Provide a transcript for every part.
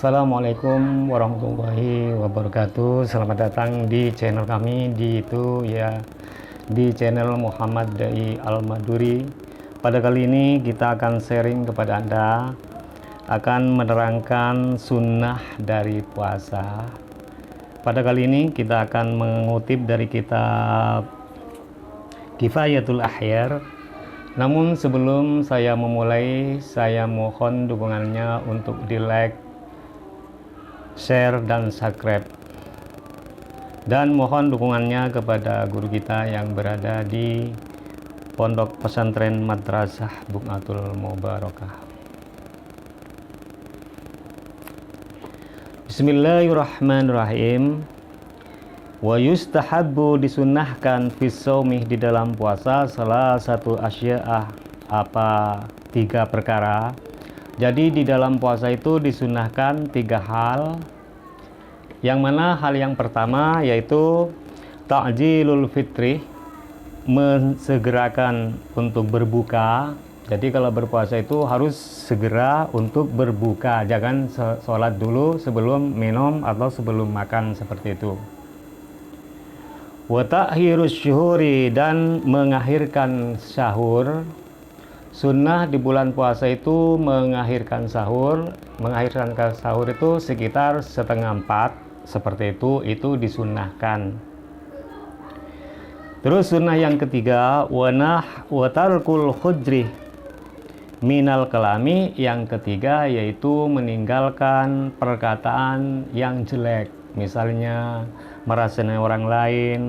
Assalamualaikum warahmatullahi wabarakatuh. Selamat datang di channel kami di channel Muhammad Dai Al-Maduri. Pada kali ini kita akan sharing kepada Anda akan menerangkan sunnah dari puasa. Pada kali ini kita akan mengutip dari kitab Kifayatul Ahyar. Namun sebelum saya memulai, saya mohon dukungannya untuk di like, share dan subscribe, dan mohon dukungannya kepada guru kita yang berada di Pondok Pesantren Madrasah Buq'atul Mubarakah. Bismillahirrahmanirrahim. Wa yustahabbu, disunnahkan fis shaumi, di dalam puasa, salah satu asya'ah, apa 3 perkara. Jadi di dalam puasa itu disunahkan 3 hal, yang mana hal yang pertama yaitu ta'jilul fitri, mensegerakan untuk berbuka. Jadi kalau berpuasa itu harus segera untuk berbuka, jangan sholat dulu sebelum minum atau sebelum makan, seperti itu. Wa ta'khirus syuhuri, dan mengakhirkan sahur. Sunnah di bulan puasa itu mengakhirkan sahur. Mengakhirkan sahur itu sekitar 3:30, seperti itu disunnahkan. Terus sunnah yang ketiga, wa tarkul khujri minal kalami. Yang ketiga yaitu meninggalkan perkataan yang jelek, misalnya merasani orang lain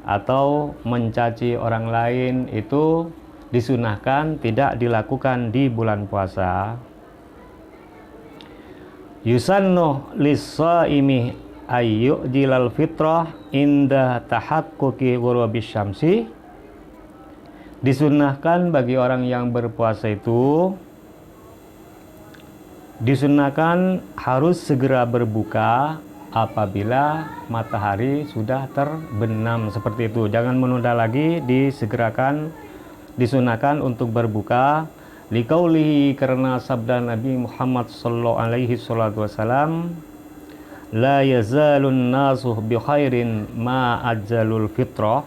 atau mencaci orang lain, itu disunahkan tidak dilakukan di bulan puasa. Yusannu lis-shaimi ayyujilal fitrah inda tahaqquqi ghurubis syamsi. Disunahkan bagi orang yang berpuasa itu, disunahkan harus segera berbuka apabila matahari sudah terbenam, seperti itu. Jangan menunda lagi, disegerakan. Disunahkan untuk berbuka liqaulihi, karena sabda Nabi Muhammad sallallahu alaihi wasallam, la yazalun nasu bi khairin ma ajjalul fitrah.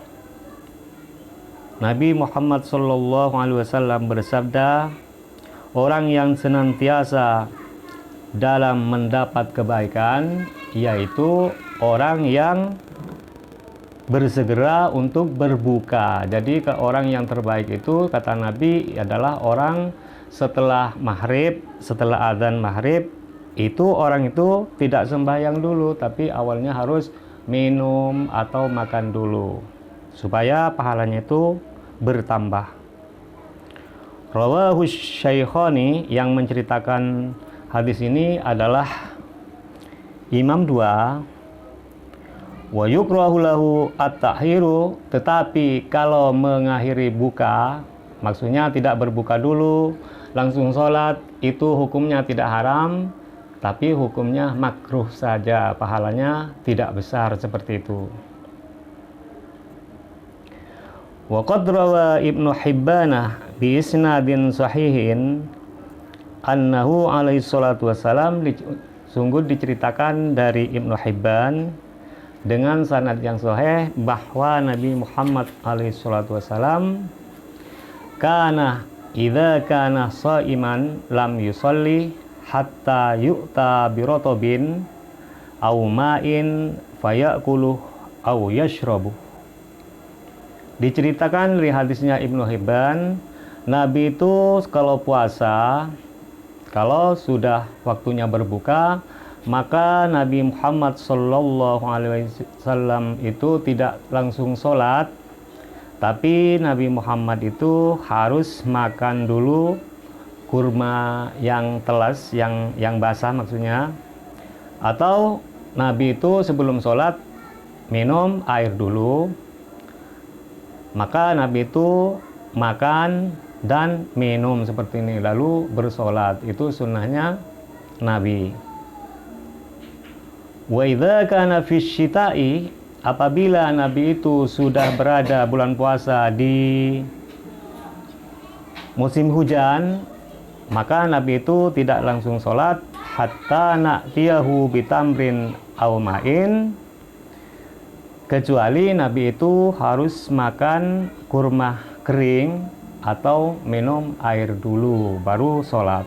Nabi Muhammad sallallahu alaihi wasallam bersabda, orang yang senantiasa dalam mendapat kebaikan yaitu orang yang bersegera untuk berbuka. Jadi orang yang terbaik itu, kata Nabi, adalah orang setelah maghrib, setelah adzan maghrib, itu orang itu tidak sembahyang dulu, tapi awalnya harus minum atau makan dulu, supaya pahalanya itu bertambah. Rawahu Syaikhani, yang menceritakan hadis ini adalah Imam 2. Wa yukrahu lahu at-ta'khiru, tetapi kalau mengakhiri buka, maksudnya tidak berbuka dulu langsung sholat, itu hukumnya tidak haram, tapi hukumnya makruh saja, pahalanya tidak besar, seperti itu. Wa qad rawa Ibnu Hibban bi isnadin sahihin annahu alaihi salatu wassalam, sungguh diceritakan dari Ibnu Hibban dengan sanad yang sahih bahwa Nabi Muhammad alaihi salatu wasallam kana idza kana shaiman lam yusalli hatta yu'ta birotobin aw ma'in fayakuluh aw yashrabu. Diceritakan dari hadisnya Ibnu Hibban, Nabi itu kalau puasa, kalau sudah waktunya berbuka, maka Nabi Muhammad sallallahu alaihi wasallam itu tidak langsung sholat, tapi Nabi Muhammad itu harus makan dulu kurma yang telas, yang basah maksudnya, atau Nabi itu sebelum sholat minum air dulu, maka Nabi itu makan dan minum seperti ini lalu bersolat. Itu sunnahnya Nabi. Wa idza kana fi syita'i, apabila Nabi itu sudah berada bulan puasa di musim hujan, maka Nabi itu tidak langsung sholat hatta na'tiyahu bitamrin aw ma'in, kecuali Nabi itu harus makan kurma kering atau minum air dulu baru sholat.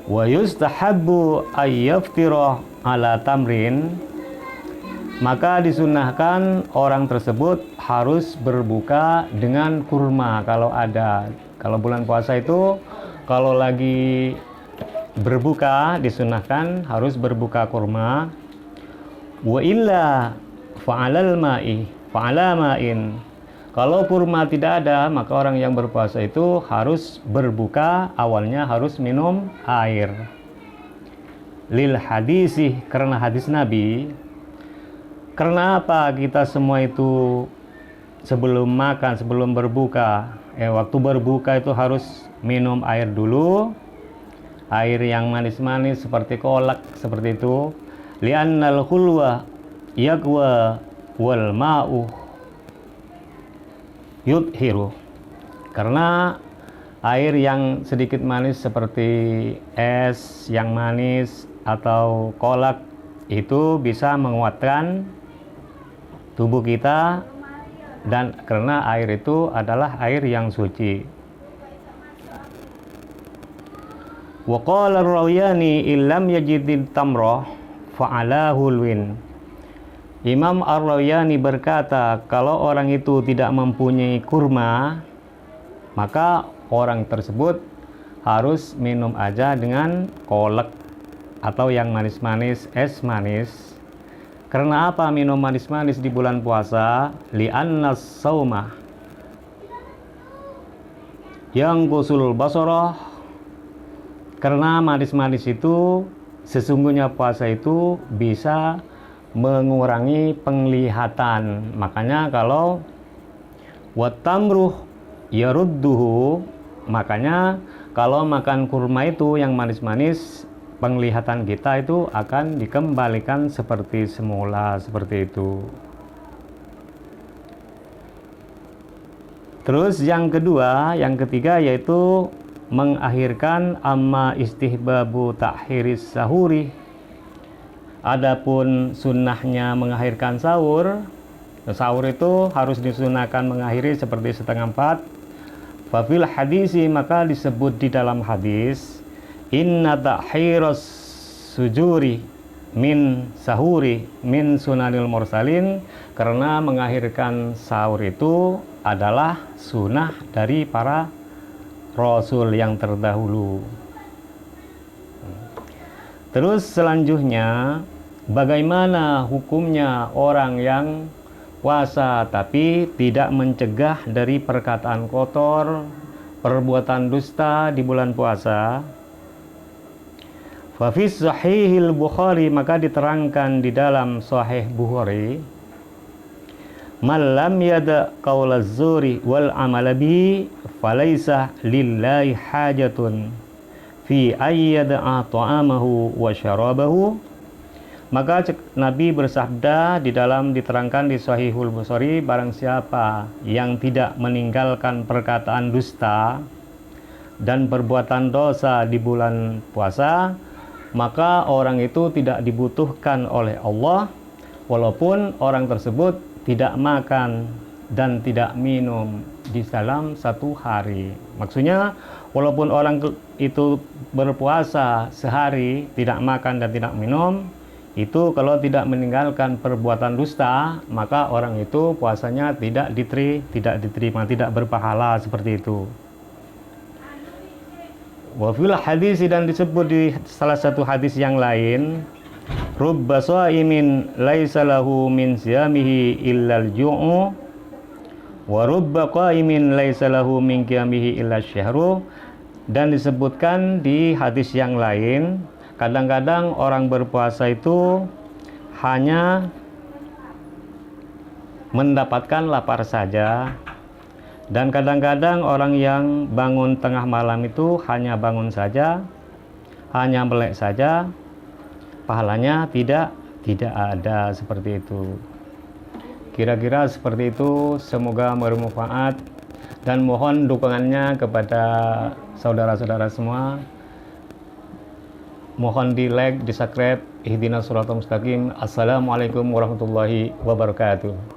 Wa yustahabbu ayyaftira ala tamrin, maka disunahkan orang tersebut harus berbuka dengan kurma kalau ada. Kalau bulan puasa itu kalau lagi berbuka disunahkan harus berbuka kurma. Wa illa fa'ala ma'in. Kalau kurma tidak ada, maka orang yang berpuasa itu harus berbuka, awalnya harus minum air. Lil hadisi, karena hadis Nabi. Karena apa kita semua itu sebelum makan, sebelum berbuka, waktu berbuka itu harus minum air dulu, air yang manis-manis seperti kolak, seperti itu. Li'annal khulwa yaqwa wal ma'u yudhiru, karena air yang sedikit manis seperti es yang manis atau kolak itu bisa menguatkan tubuh kita, dan karena air itu adalah air yang suci. Wa qala ar-rawiyani illam yajidid tamrah fa'ala hulwin. Imam Ar-Rawiyani berkata, kalau orang itu tidak mempunyai kurma, maka orang tersebut harus minum aja dengan kolak atau yang manis-manis, es manis. Karena apa minum manis-manis di bulan puasa? Li'annas saumah yang gusul basarah, karena manis-manis itu sesungguhnya puasa itu bisa mengurangi penglihatan. Makanya kalau watamruh yarudduhu, makanya kalau makan kurma itu yang manis-manis, penglihatan kita itu akan dikembalikan seperti semula, seperti itu. Terus yang ketiga yaitu mengakhirkan amma istihbabu ta'khiris sahuri. Adapun sunnahnya mengakhirkan sahur, sahur itu harus disunahkan mengakhiri seperti 3:30. Fafil hadisi, maka disebut di dalam hadis, inna ta'khiras sujuri min sahuri min sunanil mursalin, karena mengakhirkan sahur itu adalah sunnah dari para rasul yang terdahulu. Terus selanjutnya, bagaimana hukumnya orang yang puasa tapi tidak mencegah dari perkataan kotor, perbuatan dusta di bulan puasa? Fa fi sahihil Bukhari, maka diterangkan di dalam Sahih Bukhari, man lam yada qaulaz zuri wal amala bihi falaisa lillahi hajatun fi ayyada'a ta'amahu wa syarabahu. Maka Nabi bersabda di dalam diterangkan di Sahihul Bukhari, barang siapa yang tidak meninggalkan perkataan dusta dan perbuatan dosa di bulan puasa, maka orang itu tidak dibutuhkan oleh Allah, walaupun orang tersebut tidak makan dan tidak minum di dalam 1 hari. Maksudnya walaupun orang itu berpuasa sehari tidak makan dan tidak minum, itu kalau tidak meninggalkan perbuatan dusta, maka orang itu puasanya tidak diterima, tidak berpahala, seperti itu. Wa fil hadis, dan disebut di salah satu hadis yang lain, rubba shaimin laisa lahu min siyamihi illal ju'u wa rubba qaimin laisa lahu min qiyamihi illa syahru. Dan disebutkan di hadis yang lain, kadang-kadang orang berpuasa itu hanya mendapatkan lapar saja, dan kadang-kadang orang yang bangun tengah malam itu hanya bangun saja, hanya melek saja, pahalanya tidak ada, seperti itu. Kira-kira seperti itu. Semoga bermanfaat, dan mohon dukungannya kepada saudara-saudara semua Mohon di like, di subscribe. Ihdinas siratal mustaqim. Assalamualaikum warahmatullahi wabarakatuh.